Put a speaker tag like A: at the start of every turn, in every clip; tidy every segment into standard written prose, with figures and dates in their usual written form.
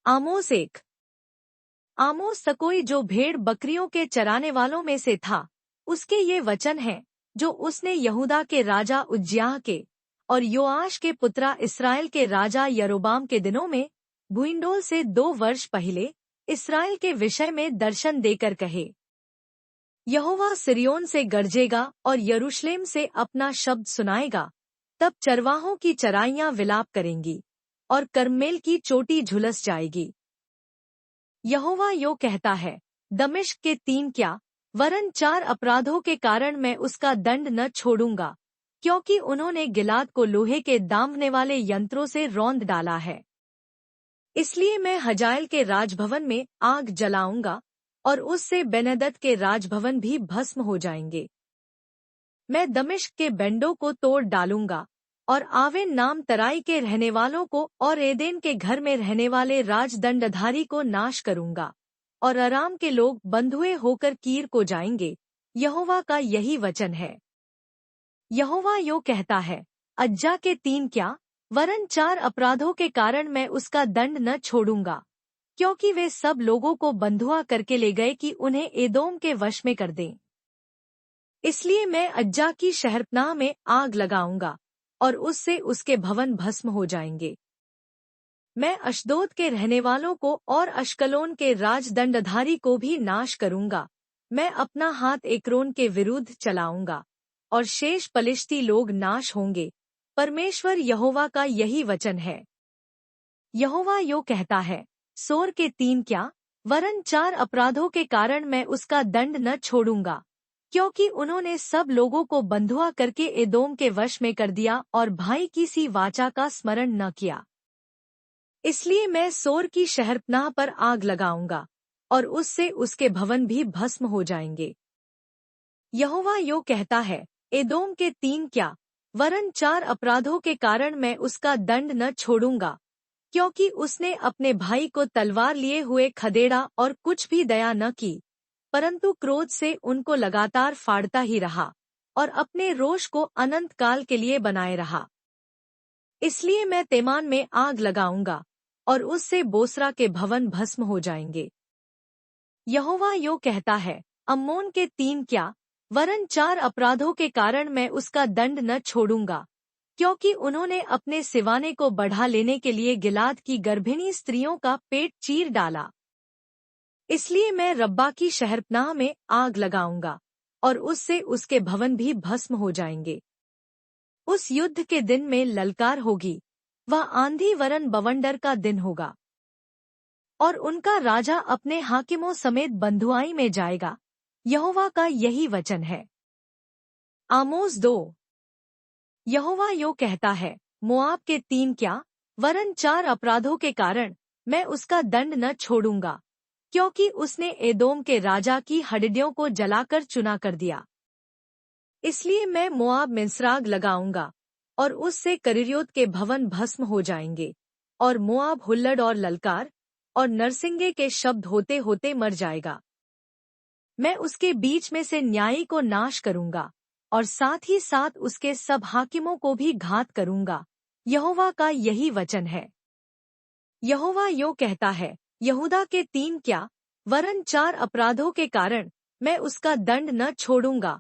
A: आमोस 1। आमोस तकोई जो भेड़ बकरियों के चराने वालों में से था, उसके ये वचन हैं जो उसने यहूदा के राजा उज्जियाह के और योआश के पुत्रा इस्राएल के राजा यरोबाम के दिनों में भूइंडोल से 2 वर्ष पहले इस्राएल के विषय में दर्शन देकर कहे। यहोवा सिरियोन से गरजेगा और यरूशलेम से अपना शब्द सुनाएगा। तब चरवाहों की चराइयां विलाप करेंगी और कर्मेल की चोटी झुलस जाएगी। यहोवा यो कहता है, दमिश्क के 3 क्या वरन 4 अपराधों के कारण मैं उसका दंड न छोड़ूंगा, क्योंकि उन्होंने गिलाद को लोहे के दाँवने वाले यंत्रों से रौंद डाला है। इसलिए मैं हजाएल के राजभवन में आग जलाऊंगा और उससे बेनदत के राजभवन भी भस्म हो जाएंगे। मैं दमिश्क के बेंडों को तोड़ डालूंगा और आवेन नाम तराई के रहने वालों को और एदेन के घर में रहने वाले राजदंडधारी को नाश करूंगा, और अराम के लोग बंधुए होकर कीर को जाएंगे। यहोवा का यही वचन है। यहोवा यो कहता है, अज्जा के 3 क्या वरन 4 अपराधों के कारण मैं उसका दंड न छोड़ूंगा, क्योंकि वे सब लोगों को बंधुआ करके ले गए कि उन्हें एदोम के वश में कर दें। इसलिए मैं अज्जा की शहरपनाह में आग लगाऊंगा और उससे उसके भवन भस्म हो जाएंगे। मैं अश्दोद के रहने वालों को और अश्कलोन के राजदंडधारी को भी नाश करूंगा। मैं अपना हाथ एक्रोन के विरुद्ध चलाऊंगा और शेष पलिश्ती लोग नाश होंगे। परमेश्वर यहोवा का यही वचन है। यहोवा यो कहता है, सोर के 3 क्या वरन 4 अपराधों के कारण मैं उसका दंड न छोड़ूंगा, क्योंकि उन्होंने सब लोगों को बंधुआ करके एदोम के वश में कर दिया और भाई की सी वाचा का स्मरण न किया। इसलिए मैं सोर की शहरपनाह पर आग लगाऊंगा और उससे उसके भवन भी भस्म हो जाएंगे। यहोवा यो कहता है, एदोम के 3 क्या वरन 4 अपराधों के कारण मैं उसका दंड न छोड़ूंगा, क्योंकि उसने अपने भाई को तलवार लिए हुए खदेड़ा और कुछ भी दया न की, परंतु क्रोध से उनको लगातार फाड़ता ही रहा और अपने रोष को अनंत काल के लिए बनाए रहा। इसलिए मैं तेमान में आग लगाऊंगा और उससे बोसरा के भवन भस्म हो जाएंगे। यहोवा यो कहता है, अम्मोन के 3 क्या वरन 4 अपराधों के कारण मैं उसका दंड न छोड़ूंगा, क्योंकि उन्होंने अपने सिवाने को बढ़ा लेने के लिए गिलाद की गर्भिणी स्त्रियों का पेट चीर डाला। इसलिए मैं रब्बा की शहरपनाह में आग लगाऊंगा और उससे उसके भवन भी भस्म हो जाएंगे। उस युद्ध के दिन में ललकार होगी, वह आंधी वरन बवंडर का दिन होगा, और उनका राजा अपने हाकिमों समेत बंधुआई में जाएगा। यहोवा का यही वचन है। आमोस 2। यहोवा यो कहता है, मोआब के 3 क्या वरन 4 अपराधों के कारण मैं उसका दंड न छोड़ूंगा, क्योंकि उसने एदोम के राजा की हड्डियों को जलाकर चुना कर दिया। इसलिए मैं मोआब मिस्राग लगाऊंगा और उससे करिर्योत के भवन भस्म हो जाएंगे, और मोआब हुल्लड़ और ललकार और नरसिंगे के शब्द होते होते मर जाएगा। मैं उसके बीच में से न्यायी को नाश करूंगा और साथ ही साथ उसके सब हाकिमों को भी घात करूंगा। यहोवा का यही वचन है। यहोवा यो कहता है, यहूदा के 3 क्या वरन 4 अपराधों के कारण मैं उसका दंड न छोड़ूंगा,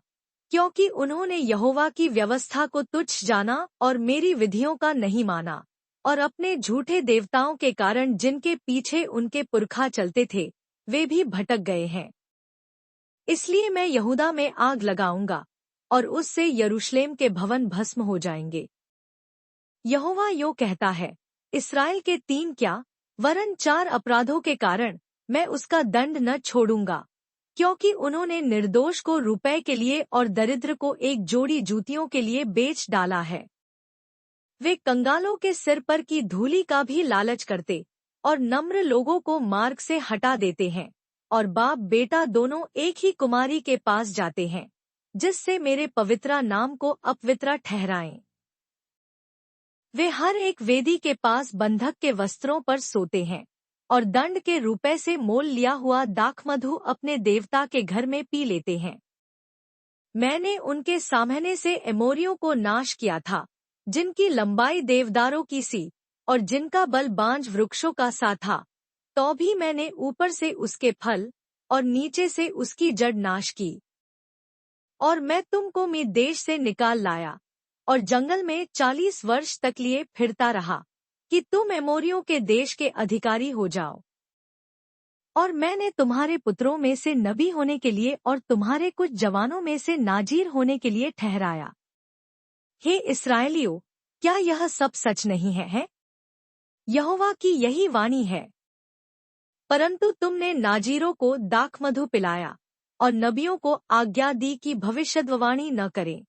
A: क्योंकि उन्होंने यहोवा की व्यवस्था को तुच्छ जाना और मेरी विधियों का नहीं माना, और अपने झूठे देवताओं के कारण जिनके पीछे उनके पुरखा चलते थे वे भी भटक गए हैं। इसलिए मैं यहूदा में आग लगाऊंगा और उससे यरूशलेम के भवन भस्म हो जाएंगे। यहोवा यो कहता है, इस्राएल के 3 क्या वरन 4 अपराधों के कारण मैं उसका दंड न छोड़ूंगा, क्योंकि उन्होंने निर्दोष को रुपए के लिए और दरिद्र को एक जोड़ी जूतियों के लिए बेच डाला है। वे कंगालों के सिर पर की धूली का भी लालच करते और नम्र लोगों को मार्ग से हटा देते हैं, और बाप बेटा दोनों एक ही कुमारी के पास जाते हैं, जिससे मेरे पवित्र नाम को अपवित्र ठहराएं। वे हर एक वेदी के पास बंधक के वस्त्रों पर सोते हैं और दंड के रुपए से मोल लिया हुआ दाखमधु अपने देवता के घर में पी लेते हैं। मैंने उनके सामने से एमोरियों को नाश किया था, जिनकी लंबाई देवदारों की सी और जिनका बल बांज वृक्षों का सा था। तो भी मैंने ऊपर से उसके फल और नीचे से उसकी जड़ नाश की। और मैं तुमको मिस्र देश से निकाल लाया और जंगल में 40 वर्ष तक लिए फिरता रहा कि तुम एमोरियों के देश के अधिकारी हो जाओ। और मैंने तुम्हारे पुत्रों में से नबी होने के लिए और तुम्हारे कुछ जवानों में से नाजीर होने के लिए ठहराया। हे इस्राएलियों, क्या यह सब सच नहीं है? यहोवा की यही वाणी है। परंतु तुमने नाजीरों को दाखमधु पिलाया और नबियों को आज्ञा दी कि भविष्यद्वाणी न करें।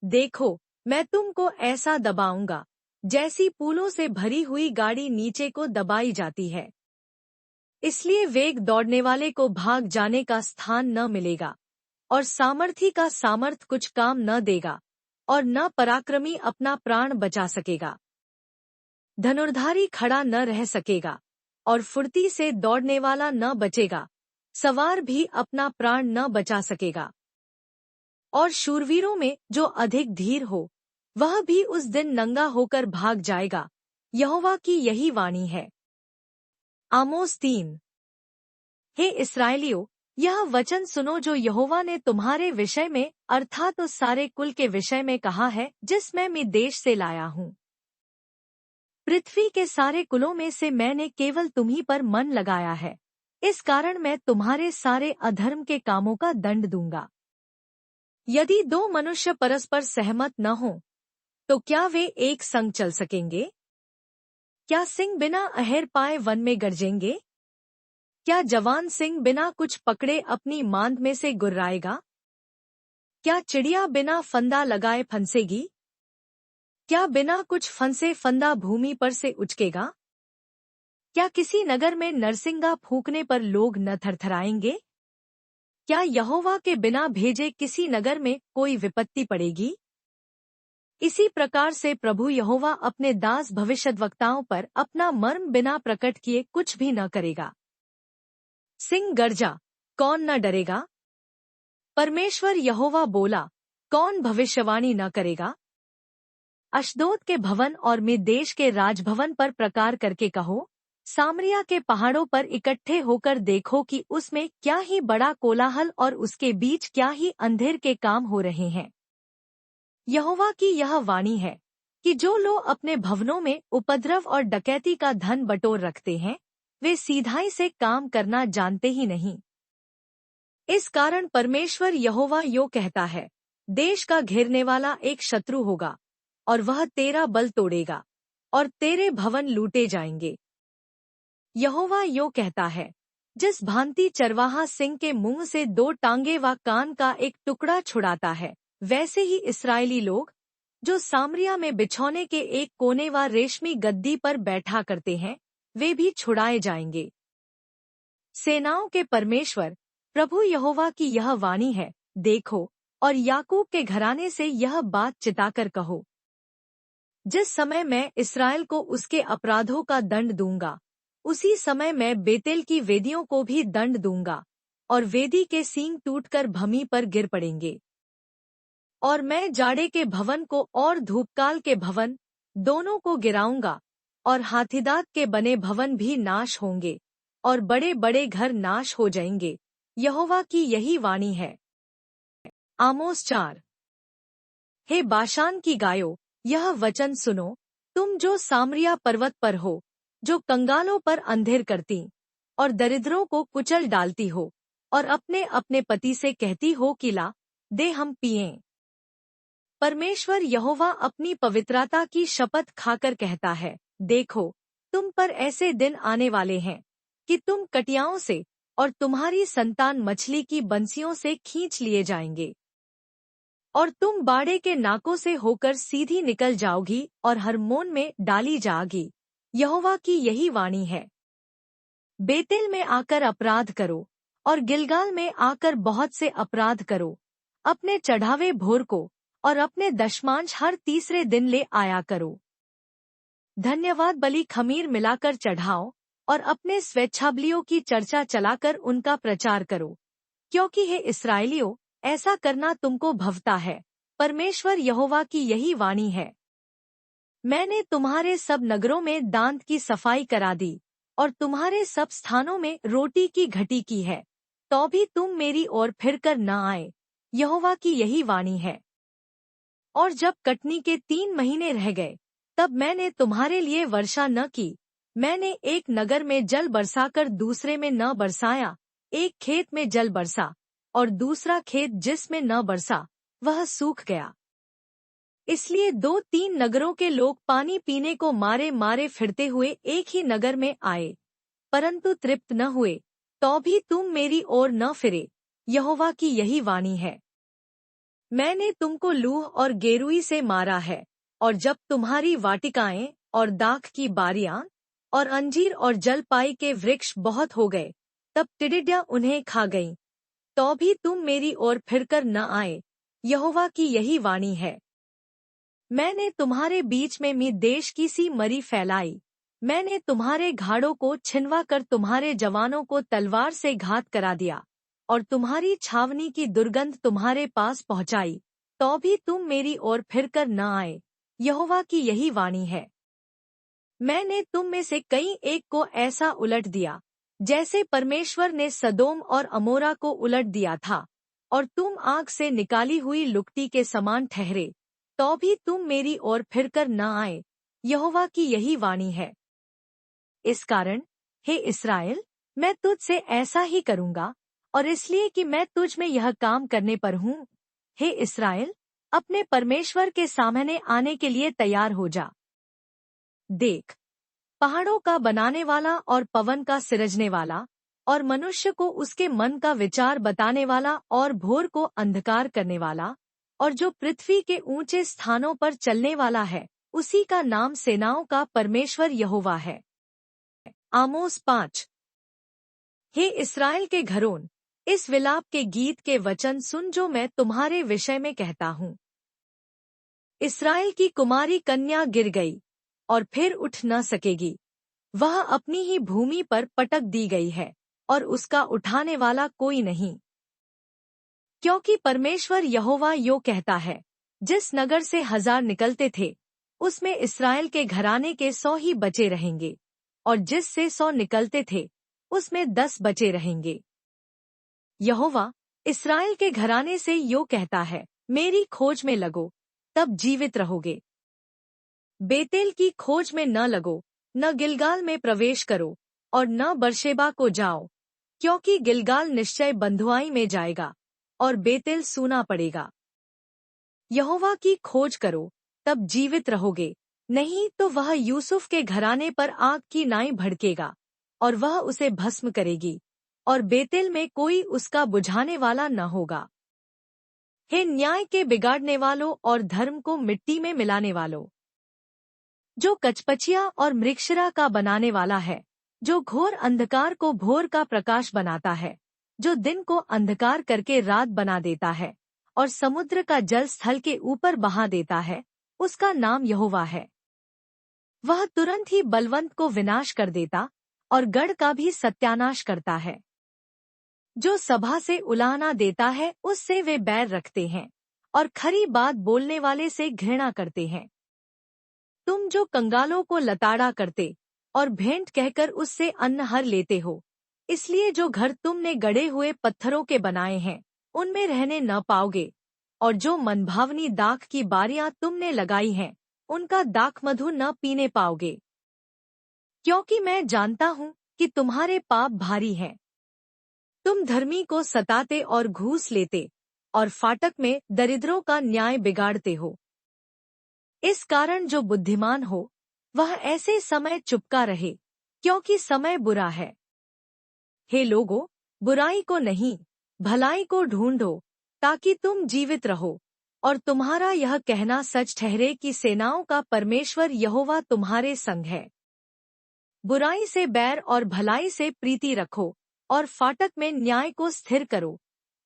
A: देखो, मैं तुमको ऐसा दबाऊंगा जैसी पूलों से भरी हुई गाड़ी नीचे को दबाई जाती है। इसलिए वेग दौड़ने वाले को भाग जाने का स्थान न मिलेगा और सामर्थी का सामर्थ कुछ काम न देगा और न पराक्रमी अपना प्राण बचा सकेगा। धनुर्धारी खड़ा न रह सकेगा और फुर्ती से दौड़ने वाला न बचेगा, सवार भी अपना प्राण न बचा सकेगा। और शूरवीरों में जो अधिक धीर हो, वह भी उस दिन नंगा होकर भाग जाएगा। यहोवा की यही वाणी है। आमोस 3। हे इस्राएलियों, यह वचन सुनो जो यहोवा ने तुम्हारे विषय में अर्थात उस सारे कुल के विषय में कहा है जिस मैं मिस्र देश से लाया हूँ। पृथ्वी के सारे कुलों में से मैंने केवल तुम्हीं पर मन लगाया है, इस कारण मैं तुम्हारे सारे अधर्म के कामों का दंड दूंगा। यदि दो मनुष्य परस्पर सहमत न हो, तो क्या वे एक संग चल सकेंगे? क्या सिंह बिना अहेर पाए वन में गरजेंगे? क्या जवान सिंह बिना कुछ पकड़े अपनी मांद में से गुर्राएगा? क्या चिड़िया बिना फंदा लगाए फंसेगी? क्या बिना कुछ फंसे फंदा भूमि पर से उचकेगा? क्या किसी नगर में नरसिंगा फूंकने पर लोग न थरथराएंगे? क्या यहोवा के बिना भेजे किसी नगर में कोई विपत्ति पड़ेगी? इसी प्रकार से प्रभु यहोवा अपने दास भविष्यद्वक्ताओं पर अपना मर्म बिना प्रकट किए कुछ भी न करेगा। सिंह गर्जा, कौन न डरेगा? परमेश्वर यहोवा बोला, कौन भविष्यवाणी न करेगा? अश्दोद के भवन और मिस्र देश के राजभवन पर प्रकार करके कहो, सामरिया के पहाड़ों पर इकट्ठे होकर देखो कि उसमें क्या ही बड़ा कोलाहल और उसके बीच क्या ही अंधेर के काम हो रहे हैं। यहोवा की यह वाणी है कि जो लोग अपने भवनों में उपद्रव और डकैती का धन बटोर रखते हैं, वे सीधाई से काम करना जानते ही नहीं। इस कारण परमेश्वर यहोवा यो कहता है, देश का घेरने वाला एक शत्रु होगा और वह तेरा बल तोड़ेगा और तेरे भवन लूटे जाएंगे। यहोवा यो कहता है, जिस भांति चरवाहा सिंह के मुंह से 2 टांगे व कान का एक टुकड़ा छुड़ाता है, वैसे ही इस्राएली लोग जो सामरिया में बिछौने के एक कोने व रेशमी गद्दी पर बैठा करते हैं, वे भी छुड़ाए जाएंगे। सेनाओं के परमेश्वर प्रभु यहोवा की यह वाणी है, देखो और याकूब के घराने से यह बात चिताकर कहो, जिस समय मैं इस्राएल को उसके अपराधों का दंड दूंगा, उसी समय मैं बेतेल की वेदियों को भी दंड दूंगा और वेदी के सींग टूटकर भूमि पर गिर पड़ेंगे। और मैं जाड़े के भवन को और धूपकाल के भवन दोनों को गिराऊंगा और हाथीदांत के बने भवन भी नाश होंगे और बड़े बड़े घर नाश हो जाएंगे। यहोवा की यही वाणी है। आमोस 4। हे बाशान की गायो, यह वचन सुनो, तुम जो सामरिया पर्वत पर हो, जो कंगालों पर अंधेर करती और दरिद्रों को कुचल डालती हो और अपने अपने पति से कहती हो कि ला दे हम पिएं। परमेश्वर यहोवा अपनी पवित्रता की शपथ खाकर कहता है, देखो, तुम पर ऐसे दिन आने वाले हैं कि तुम कटियाओं से और तुम्हारी संतान मछली की बंसियों से खींच लिए जाएंगे और तुम बाड़े के नाकों से होकर सीधी निकल जाओगी और हरमोन में डाली जाओगी। यहोवा की यही वाणी है। बेतेल में आकर अपराध करो और गिलगाल में आकर बहुत से अपराध करो। अपने चढ़ावे भोर को और अपने दशमांश हर तीसरे दिन ले आया करो। धन्यवाद बलि खमीर मिलाकर चढ़ाओ और अपने स्वेच्छाबलियों की चर्चा चलाकर उनका प्रचार करो, क्योंकि हे इस्राएलियों, ऐसा करना तुमको भवता है। परमेश्वर यहोवा की यही वाणी है। मैंने तुम्हारे सब नगरों में दांत की सफाई करा दी और तुम्हारे सब स्थानों में रोटी की घटी की है, तो भी तुम मेरी ओर फिरकर न आए, यहोवा की यही वाणी है। और जब कटनी के 3 महीने रह गए, तब मैंने तुम्हारे लिए वर्षा न की। मैंने एक नगर में जल बरसाकर दूसरे में न बरसाया, एक खेत में जल बरसा और दूसरा खेत जिसमें न बरसा वह सूख गया। इसलिए 2-3 नगरों के लोग पानी पीने को मारे मारे फिरते हुए एक ही नगर में आए, परंतु तृप्त न हुए, तो भी तुम मेरी ओर न फिरे, यहोवा की यही वाणी है। मैंने तुमको लूह और गेरुई से मारा है, और जब तुम्हारी वाटिकाएं और दाख की बारियां और अंजीर और जलपाई के वृक्ष बहुत हो गए, तब टिड्डियां उन्हें खा गईं, तो भी तुम मेरी ओर फिरकर न आए, यहोवा की यही वाणी है। मैंने तुम्हारे बीच में मी देश की सी मरी फैलाई, मैंने तुम्हारे घाड़ों को छिनवा कर तुम्हारे जवानों को तलवार से घात करा दिया, और तुम्हारी छावनी की दुर्गंध तुम्हारे पास पहुंचाई, तो भी तुम मेरी ओर फिरकर न आए, यहोवा की यही वाणी है। मैंने तुम में से कई एक को ऐसा उलट दिया, जैसे परमेश्वर ने सदोम और अमोरा को उलट दिया था, और तुम आग से निकाली हुई लुकटी के समान ठहरे, तो भी तुम मेरी ओर फिरकर न आए, यहोवा की यही वाणी है। इस कारण, हे इस्राएल, मैं तुझ से ऐसा ही करूँगा, और इसलिए कि मैं तुझ में यह काम करने पर हूँ। हे इस्राएल, अपने परमेश्वर के सामने आने के लिए तैयार हो जा। देख, पहाड़ों का बनाने वाला और पवन का सिरजने वाला, और मनुष्य को उसके मन का विचार बताने वाला और भोर को अंधकार करने वाला, और जो पृथ्वी के ऊंचे स्थानों पर चलने वाला है, उसी का नाम सेनाओं का परमेश्वर यहोवा है। आमोस 5। हे इस्राएल के घरों, इस विलाप के गीत के वचन सुन जो मैं तुम्हारे विषय में कहता हूँ। इस्राएल की कुमारी कन्या गिर गई और फिर उठ न सकेगी, वह अपनी ही भूमि पर पटक दी गई है, और उसका उठाने वाला कोई नहीं। क्योंकि परमेश्वर यहोवा यो कहता है, जिस नगर से 1000 निकलते थे, उसमें इस्राएल के घराने के 100 ही बचे रहेंगे, और जिससे 100 निकलते थे, उसमें 10 बचे रहेंगे। यहोवा इस्राएल के घराने से यो कहता है, मेरी खोज में लगो, तब जीवित रहोगे। बेतेल की खोज में न लगो, न गिलगाल में प्रवेश करो, और न बरशेबा को जाओ, क्योंकि गिलगाल निश्चय बंधुआई में जाएगा, और बेतेल सूना पड़ेगा। यहोवा की खोज करो, तब जीवित रहोगे, नहीं तो वह यूसुफ के घराने पर आग की नाई भड़केगा, और वह उसे भस्म करेगी, और बेतेल में कोई उसका बुझाने वाला न होगा। हे न्याय के बिगाड़ने वालों और धर्म को मिट्टी में मिलाने वालों, जो कचपचिया और मृक्षरा का बनाने वाला है, जो घोर अंधकार को भोर का प्रकाश बनाता है, जो दिन को अंधकार करके रात बना देता है, और समुद्र का जल स्थल के ऊपर बहा देता है, उसका नाम यहोवा है। वह तुरंत ही बलवंत को विनाश कर देता, और गढ़ का भी सत्यानाश करता है। जो सभा से उलाहना देता है, उससे वे बैर रखते हैं, और खरी बात बोलने वाले से घृणा करते हैं। तुम जो कंगालों को लताड़ा करते और भेंट कहकर उससे अन्न हर लेते हो, इसलिए जो घर तुमने गढ़े हुए पत्थरों के बनाए हैं, उनमें रहने न पाओगे, और जो मनभावनी दाख की बारियां तुमने लगाई हैं, उनका दाख मधु न पीने पाओगे। क्योंकि मैं जानता हूँ कि तुम्हारे पाप भारी हैं। तुम धर्मी को सताते और घूस लेते, और फाटक में दरिद्रों का न्याय बिगाड़ते हो। इस कारण जो बुद्धिमान हो, वह ऐसे समय चुपका रहे, क्योंकि समय बुरा है। हे लोगों, बुराई को नहीं, भलाई को ढूंढो, ताकि तुम जीवित रहो, और तुम्हारा यह कहना सच ठहरे कि सेनाओं का परमेश्वर यहोवा तुम्हारे संग है। बुराई से बैर और भलाई से प्रीति रखो, और फाटक में न्याय को स्थिर करो।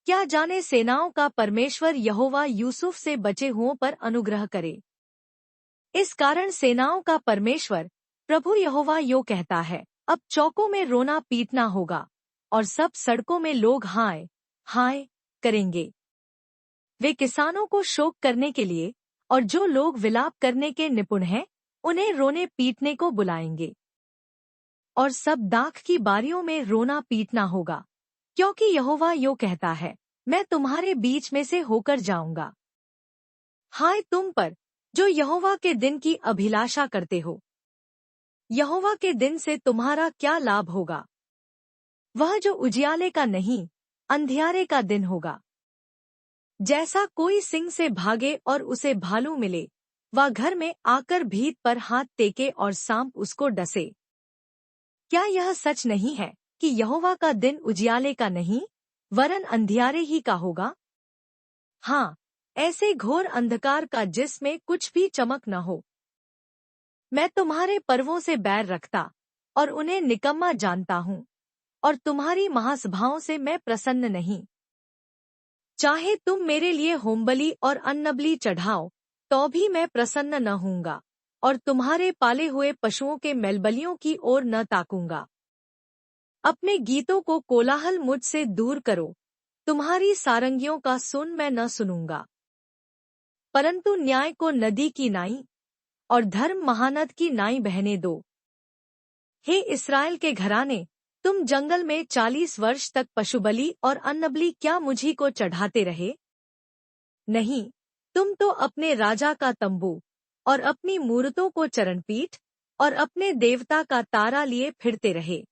A: क्या जाने सेनाओं का परमेश्वर यहोवा यूसुफ से बचे हुओं पर अनुग्रह करे। इस कारण सेनाओं का परमेश्वर प्रभु यहोवा यो कहता है, अब चौकों में रोना पीटना होगा, और सब सड़कों में लोग हाय हाय करेंगे। वे किसानों को शोक करने के लिए, और जो लोग विलाप करने के निपुण हैं, उन्हें रोने पीटने को बुलाएंगे। और सब दाख की बारियों में रोना पीटना होगा, क्योंकि यहोवा यो कहता है, मैं तुम्हारे बीच में से होकर जाऊंगा। हाय तुम पर, जो यहोवा के दिन की अभिलाषा करते हो। यहोवा के दिन से तुम्हारा क्या लाभ होगा? वह जो उजियाले का नहीं, अंधियारे का दिन होगा। जैसा कोई सिंह से भागे और उसे भालू मिले, वह घर में आकर भीत पर हाथ टेके और सांप उसको डसे। क्या यह सच नहीं है कि यहोवा का दिन उजियाले का नहीं, वरन अंधियारे ही का होगा? हाँ, ऐसे घोर अंधकार का जिसमें कुछ भी चमक न हो। मैं तुम्हारे पर्वों से बैर रखता और उन्हें निकम्मा जानता हूँ, और तुम्हारी महासभाओं से मैं प्रसन्न नहीं। चाहे तुम मेरे लिए होमबलि और अन्नबलि चढ़ाओ, तो भी मैं प्रसन्न न होऊंगा, और तुम्हारे पाले हुए पशुओं के मेलबलियों की ओर न ताकूंगा। अपने गीतों को कोलाहल मुझसे दूर करो, तुम्हारी सारंगियों का सुन मैं न सुनूंगा। परंतु न्याय को नदी की नाई और धर्म महानद की नाई बहने दो। हे इस्राएल के घराने, तुम जंगल में 40 वर्ष तक पशुबलि और अन्नबलि क्या मुझी को चढ़ाते रहे? नहीं, तुम तो अपने राजा का तंबू और अपनी मूरतों को चरणपीठ और अपने देवता का तारा लिए फिरते रहे।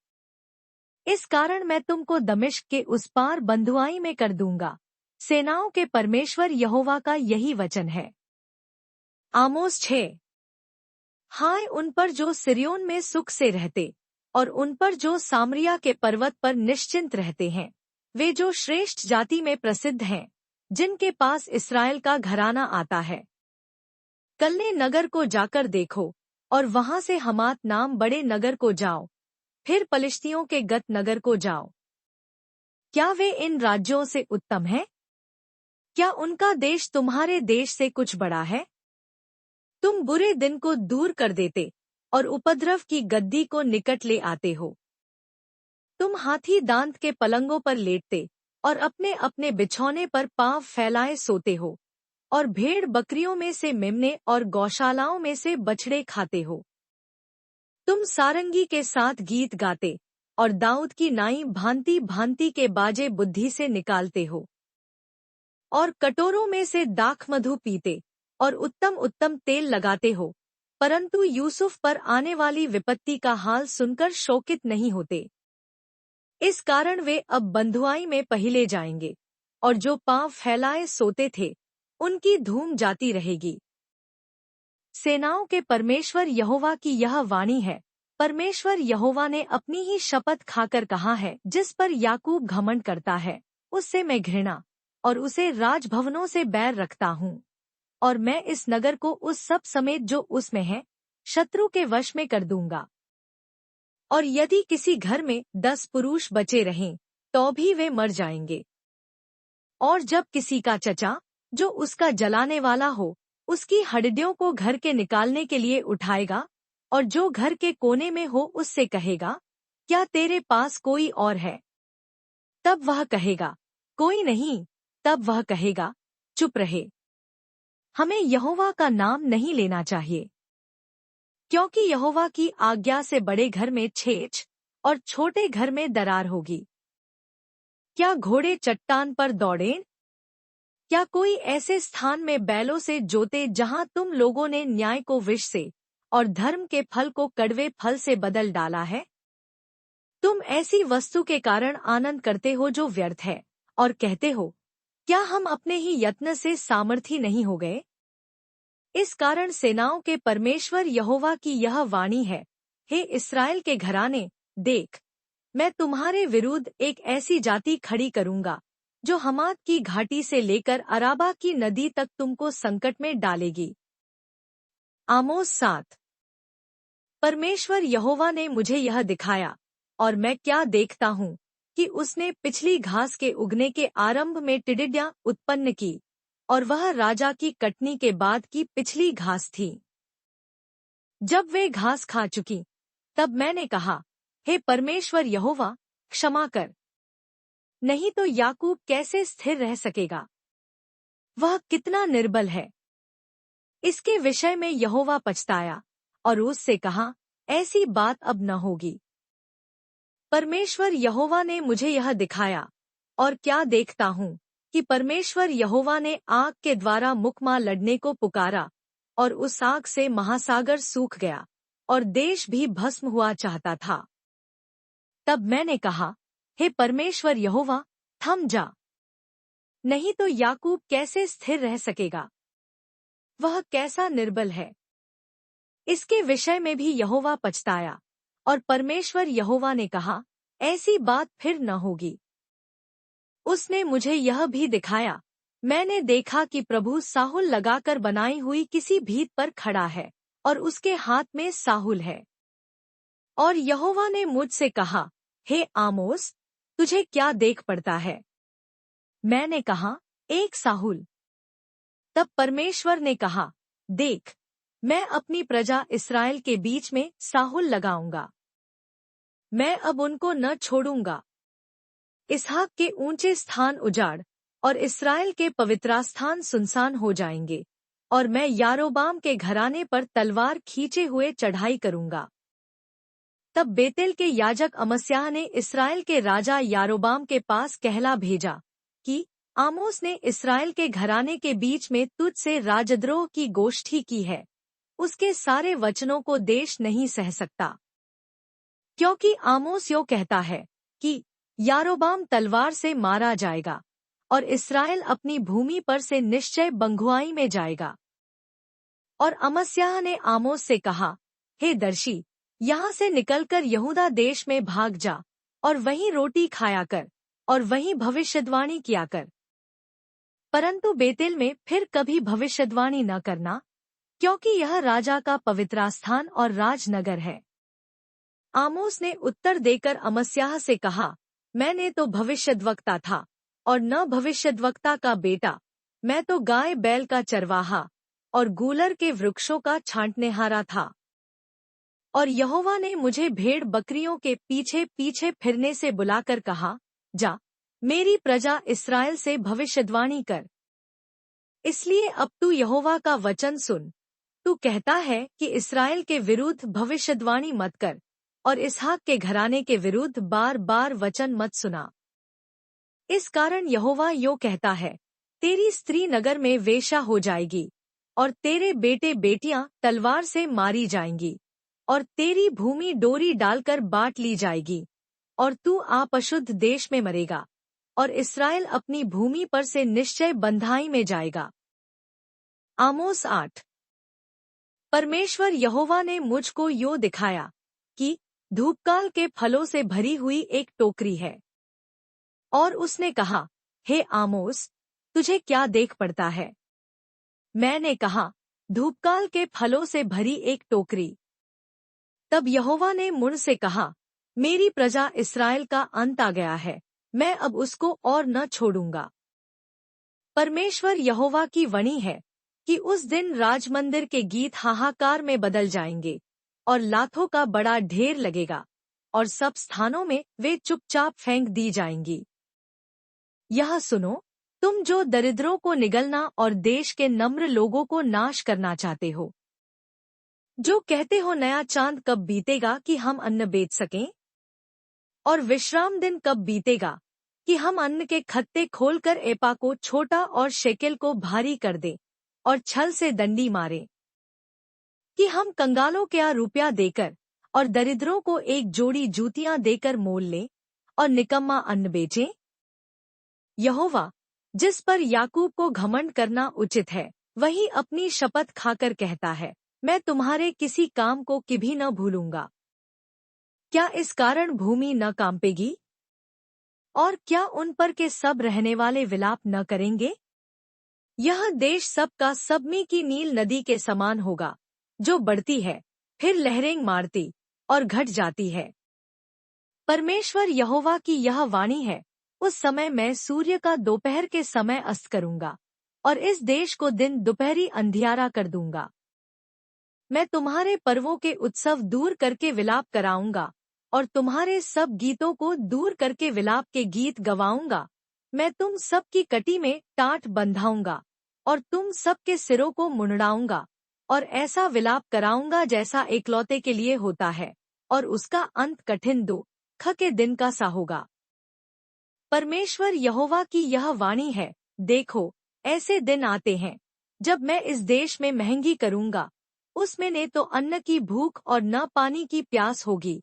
A: इस कारण मैं तुमको दमिश्क के उस पार बंधुआई में कर दूंगा। सेनाओं के परमेश्वर यहोवा का यही वचन है। आमोस 6। हाय उन पर जो सिर्योन में सुख से रहते, और उन पर जो सामरिया के पर्वत पर निश्चिंत रहते हैं, वे जो श्रेष्ठ जाति में प्रसिद्ध हैं, जिनके पास इस्राएल का घराना आता है। कलने नगर को जाकर देखो, और वहां से हमात नाम बड़े नगर को जाओ, फिर पलिश्तियों के गत नगर को जाओ। क्या वे इन राज्यों से उत्तम हैं? क्या उनका देश तुम्हारे देश से कुछ बड़ा है? तुम बुरे दिन को दूर कर देते और उपद्रव की गद्दी को निकट ले आते हो। तुम हाथी दांत के पलंगों पर लेटते और अपने अपने बिछौने पर पांव फैलाए सोते हो, और भेड़ बकरियों में से मेमने और गौशालाओं में से बछड़े खाते हो। तुम सारंगी के साथ गीत गाते और दाऊद की नाई भांति भांति के बाजे बुद्धि से निकालते हो, और कटोरों में से दाख मधु पीते और उत्तम उत्तम तेल लगाते हो, परंतु यूसुफ पर आने वाली विपत्ति का हाल सुनकर शोकित नहीं होते। इस कारण वे अब बंधुआई में पहिले जाएंगे, और जो पांव फैलाए सोते थे, उनकी धूम जाती रहेगी। सेनाओं के परमेश्वर यहोवा की यह वाणी है। परमेश्वर यहोवा ने अपनी ही शपथ खाकर कहा है, जिस पर याकूब घमंड करता है, उससे मैं घृणा और उसे राजभवनों से बैर रखता हूँ। और मैं इस नगर को उस सब समेत जो उसमें है, शत्रु के वश में कर दूंगा। और यदि किसी घर में 10 पुरुष बचे रहें, तो भी वे मर जाएंगे। और जब किसी का चचा, जो उसका जलाने वाला हो, उसकी हड्डियों को घर के निकालने के लिए उठाएगा, और जो घर के कोने में हो उससे कहेगा, क्या तेरे पास कोई और है? तब वह कहेगा, कोई नहीं। तब वह कहेगा, चुप रहे, हमें यहोवा का नाम नहीं लेना चाहिए। क्योंकि यहोवा की आज्ञा से बड़े घर में छेच और छोटे घर में दरार होगी। क्या घोड़े चट्टान पर दौड़ें? क्या कोई ऐसे स्थान में बैलों से जोते जहां तुम लोगों ने न्याय को विष से और धर्म के फल को कड़वे फल से बदल डाला है? तुम ऐसी वस्तु के कारण आनंद करते हो जो व्यर्थ है, और कहते हो, क्या हम अपने ही यत्न से सामर्थी नहीं हो गए? इस कारण सेनाओं के परमेश्वर यहोवा की यह वाणी है, हे इस्राएल के घराने, देख, मैं तुम्हारे विरुद्ध एक ऐसी जाति खड़ी करूंगा, जो हमात की घाटी से लेकर अराबा की नदी तक तुमको संकट में डालेगी। आमोस 7। परमेश्वर यहोवा ने मुझे यह दिखाया, और मैं क्या देखता हूँ, कि उसने पिछली घास के उगने के आरंभ में टिड्डियां उत्पन्न की, और वह राजा की कटनी के बाद की पिछली घास थी। जब वे घास खा चुकी, तब मैंने कहा, हे परमेश्वर यहोवा, क्षमा कर, नहीं तो याकूब कैसे स्थिर रह सकेगा? वह कितना निर्बल है। इसके विषय में यहोवा पछताया और उससे कहा, ऐसी बात अब न होगी। परमेश्वर यहोवा ने मुझे यह दिखाया, और क्या देखता हूँ कि परमेश्वर यहोवा ने आग के द्वारा मुकमा लड़ने को पुकारा, और उस आग से महासागर सूख गया, और देश भी भस्म हुआ चाहता था। तब मैंने कहा, हे परमेश्वर यहोवा, थम जा, नहीं तो याकूब कैसे स्थिर रह सकेगा? वह कैसा निर्बल है। इसके विषय में भी यहोवा पछताया, और परमेश्वर यहोवा ने कहा, ऐसी बात फिर न होगी। उसने मुझे यह भी दिखाया, मैंने देखा कि प्रभु साहुल लगाकर बनाई हुई किसी भीत पर खड़ा है, और उसके हाथ में साहुल है। और यहोवा ने मुझसे कहा, हे आमोस, तुझे क्या देख पड़ता है? मैंने कहा, एक साहुल। तब परमेश्वर ने कहा, देख, मैं अपनी प्रजा इस्राएल के बीच में साहुल लगाऊंगा। मैं अब उनको न छोड़ूंगा। इसहाक के ऊंचे स्थान उजाड़ और इस्राएल के पवित्रास्थान सुनसान हो जाएंगे, और मैं यारोबाम के घराने पर तलवार खींचे हुए चढ़ाई करूंगा। तब बेतेल के याजक अमस्याह ने इस्राएल के राजा यारोबाम के पास कहला भेजा कि आमोस ने इस्राएल के घराने के बीच में तुझ से राजद्रोह की गोष्ठी की है। उसके सारे वचनों को देश नहीं सह सकता, क्योंकि आमोस यो कहता है कि यारोबाम तलवार से मारा जाएगा, और इस्राएल अपनी भूमि पर से निश्चय बंधुआई में जाएगा। और अमस्याह ने आमोस से कहा, हे दर्शी, यहाँ से निकलकर यहूदा देश में भाग जा, और वहीं रोटी खाया कर, और वहीं भविष्यद्वाणी किया कर। परंतु बेतेल में फिर कभी भविष्यद्वाणी न करना, क्योंकि यह राजा का पवित्रास्थान और राजनगर है। आमोस ने उत्तर देकर अमस्याह से कहा, मैंने तो भविष्यद्वक्ता था, और न भविष्यद्वक्ता का बेटा। मैं तो गाय बैल का चरवाहा और गूलर के वृक्षों का छांटनेहारा था। और यहोवा ने मुझे भेड़ बकरियों के पीछे पीछे फिरने से बुलाकर कहा, जा, मेरी प्रजा इस्राएल से भविष्यद्वाणी कर। इसलिए अब तू यहोवा का वचन सुन। तू कहता है कि इस्राएल के विरुद्ध भविष्यद्वाणी मत कर, और इसहाक के घराने के विरुद्ध बार बार वचन मत सुना। इस कारण यहोवा यो कहता है, तेरी स्त्री नगर में वेश्या हो जाएगी, और तेरे बेटे बेटियां तलवार से मारी जाएंगी, और तेरी भूमि डोरी डालकर बांट ली जाएगी, और तू आप अशुद्ध देश में मरेगा, और इस्राएल अपनी भूमि पर से निश्चय बंधाई में जाएगा। आमोस 8। परमेश्वर यहोवा ने मुझको यो दिखाया कि धूपकाल के फलों से भरी हुई एक टोकरी है। और उसने कहा, हे आमोस, तुझे क्या देख पड़ता है? मैंने कहा, धूपकाल के फलों से भरी एक टोकरी। तब यहोवा ने मुझसे कहा, मेरी प्रजा इस्राएल का अंत आ गया है, मैं अब उसको और न छोड़ूंगा। परमेश्वर यहोवा की वाणी है कि उस दिन राजमंदिर के गीत हाहाकार में बदल जाएंगे, और लाथों का बड़ा ढेर लगेगा, और सब स्थानों में वे चुपचाप फेंक दी जाएंगी। यह सुनो, तुम जो दरिद्रों को निगलना और देश के नम्र लोगों को नाश करना चाहते हो, जो कहते हो नया चांद कब बीतेगा कि हम अन्न बेच सकें, और विश्राम दिन कब बीतेगा कि हम अन्न के खत्ते खोलकर एपा को छोटा और शेकेल को भारी कर दें, और छल से दंडी मारें, कि हम कंगालों क्या रुपया देकर और दरिद्रों को एक जोड़ी जूतियां देकर मोल लें, और निकम्मा अन्न बेचें। यहोवा, जिस पर याकूब को घमंड करना उचित है, वही अपनी शपथ खाकर कहता है, मैं तुम्हारे किसी काम को कभी न भूलूंगा। क्या इस कारण भूमि न कांपेगी? और क्या उन पर के सब रहने वाले विलाप न करेंगे? यह देश सब का सबमी की नील नदी के समान होगा, जो बढ़ती है, फिर लहरें मारती और घट जाती है। परमेश्वर यहोवा की यह वाणी है, उस समय मैं सूर्य का दोपहर के समय अस्त करूंगा, और इस देश को दिन दोपहरी अंधियारा कर दूंगा। मैं तुम्हारे पर्वों के उत्सव दूर करके विलाप कराऊंगा, और तुम्हारे सब गीतों को दूर करके विलाप के गीत गवाऊंगा। मैं तुम सब की कटी में टाट बंधाऊंगा, और तुम सब के सिरों को मुंडाऊंगा, और ऐसा विलाप कराऊंगा जैसा एकलौते के लिए होता है, और उसका अंत कठिन दुख ख के दिन का सा होगा। परमेश्वर यहोवा की यह वाणी है, देखो, ऐसे दिन आते हैं जब मैं इस देश में महंगी करूंगा, उसमें न तो अन्न की भूख और न पानी की प्यास होगी,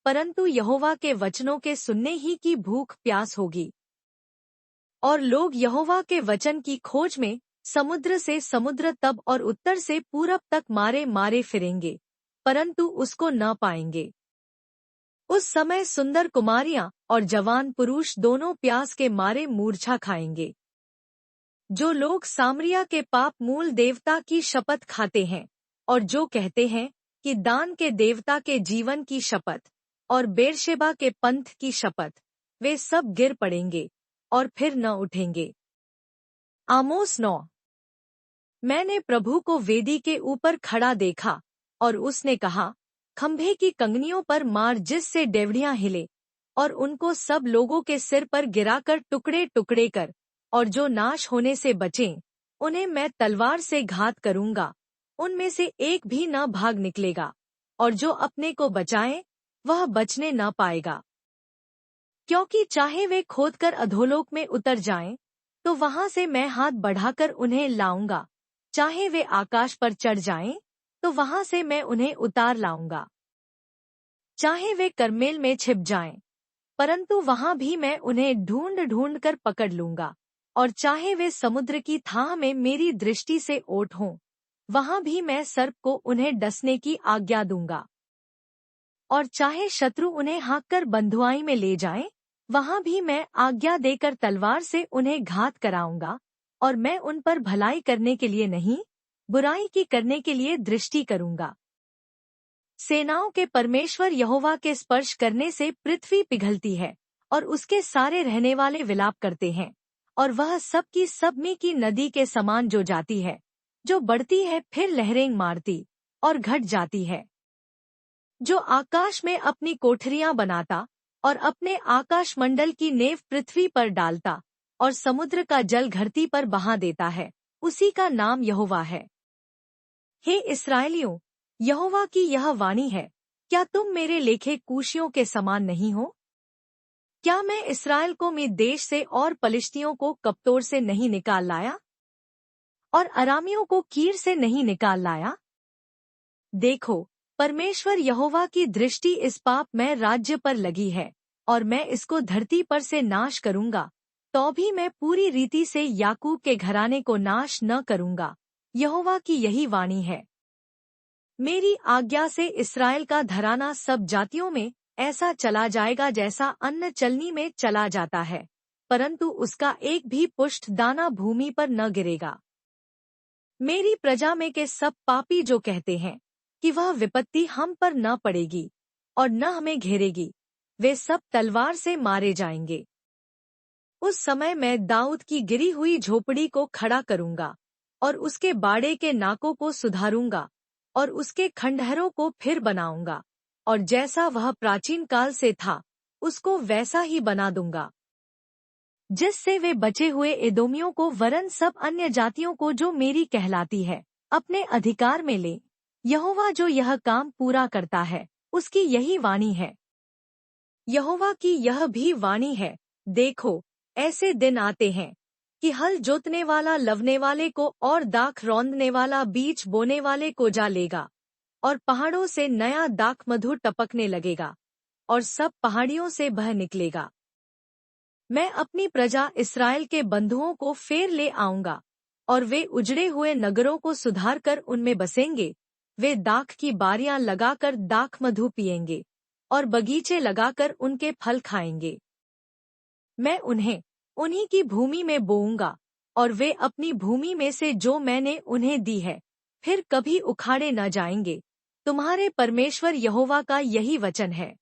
A: परंतु यहोवा के वचनों के सुनने ही की भूख प्यास होगी। और लोग यहोवा के वचन की खोज में समुद्र से समुद्र तब और उत्तर से पूरब तक मारे मारे फिरेंगे, परंतु उसको न पाएंगे। उस समय सुंदर कुमारियां और जवान पुरुष दोनों प्यास के मारे मूर्छा खाएंगे। जो लोग सामरिया के पाप मूल देवता की शपथ खाते हैं और जो कहते हैं कि दान के देवता के जीवन की शपथ और बेरशेबा के पंथ की शपथ, वे सब गिर पड़ेंगे और फिर न उठेंगे। आमोस 9। मैंने प्रभु को वेदी के ऊपर खड़ा देखा और उसने कहा, खंभे की कंगनियों पर मार जिससे डेवढ़ियां हिले, और उनको सब लोगों के सिर पर गिराकर टुकड़े टुकड़े कर, और जो नाश होने से बचें उन्हें मैं तलवार से घात करूंगा, उनमें से एक भी न भाग निकलेगा, और जो अपने को बचाए वह बचने न पाएगा। क्योंकि चाहे वे खोदकर अधोलोक में उतर जाएं, तो वहां से मैं हाथ बढ़ाकर उन्हें लाऊंगा, चाहे वे आकाश पर चढ़ जाएं, तो वहां से मैं उन्हें उतार लाऊंगा। चाहे वे कर्मेल में छिप जाएं, परंतु वहां भी मैं उन्हें ढूंढ ढूंढ कर पकड़ लूंगा, और चाहे वे समुद्र की थाह में मेरी दृष्टि से ओट हों, वहां भी मैं सर्प को उन्हें डसने की आज्ञा दूंगा। और चाहे शत्रु उन्हें हाँककर बंधुआई में ले जाएं, वहां भी मैं आज्ञा देकर तलवार से उन्हें घात कराऊंगा, और मैं उन पर भलाई करने के लिए नहीं, बुराई की करने के लिए दृष्टि करूंगा। सेनाओं के परमेश्वर यहोवा के स्पर्श करने से पृथ्वी पिघलती है और उसके सारे रहने वाले विलाप करते हैं, और वह सब की सब में की नदी के समान जो जाती है, जो बढ़ती है फिर लहरें मारती और घट जाती है। जो आकाश में अपनी कोठरियां बनाता और अपने आकाश मंडल की नेव पृथ्वी पर डालता और समुद्र का जल धरती पर बहा देता है, उसी का नाम यहोवा है। हे इस्राएलियों, यहोवा की यह वाणी है, क्या तुम मेरे लेखे कूशियों के समान नहीं हो? क्या मैं इस्राएल को मिस्र देश से और पलिश्तियों को कप्तोर से नहीं निकाल लाया, और अरामियों को कीर से नहीं निकाल लाया? देखो, परमेश्वर यहोवा की दृष्टि इस पाप में राज्य पर लगी है, और मैं इसको धरती पर से नाश करूंगा, तो भी मैं पूरी रीति से याकूब के घराने को नाश न करूंगा। यहोवा की यही वाणी है। मेरी आज्ञा से इस्राएल का घराना सब जातियों में ऐसा चला जाएगा जैसा अन्न चलनी में चला जाता है, परंतु उसका एक भी पुष्ट दाना भूमि पर न गिरेगा। मेरी प्रजा में के सब पापी जो कहते हैं कि वह विपत्ति हम पर न पड़ेगी और न हमें घेरेगी, वे सब तलवार से मारे जाएंगे। उस समय मैं दाऊद की गिरी हुई झोपड़ी को खड़ा करूंगा और उसके बाड़े के नाकों को सुधारूंगा और उसके खंडहरों को फिर बनाऊंगा, और जैसा वह प्राचीन काल से था उसको वैसा ही बना दूंगा, जिससे वे बचे हुए एदोमियों को वरन सब अन्य जातियों को जो मेरी कहलाती है अपने अधिकार में ले। यहोवा जो यह काम पूरा करता है, उसकी यही वाणी है। यहोवा की यह भी वाणी है, देखो, ऐसे दिन आते हैं कि हल जोतने वाला लवने वाले को और दाख रौंदने वाला बीज बोने वाले को जा लेगा, और पहाड़ों से नया दाख मधु टपकने लगेगा, और सब पहाड़ियों से बह निकलेगा। मैं अपनी प्रजा इस्राएल के बंधुओं को फेर ले आऊंगा, और वे उजड़े हुए नगरों को सुधार कर उनमें बसेंगे। वे दाख की बारियां लगाकर दाख मधु पिएंगे और बगीचे लगाकर उनके फल खाएंगे। मैं उन्हें उन्हीं की भूमि में बोऊंगा, और वे अपनी भूमि में से जो मैंने उन्हें दी है फिर कभी उखाड़े न जाएंगे। तुम्हारे परमेश्वर यहोवा का यही वचन है।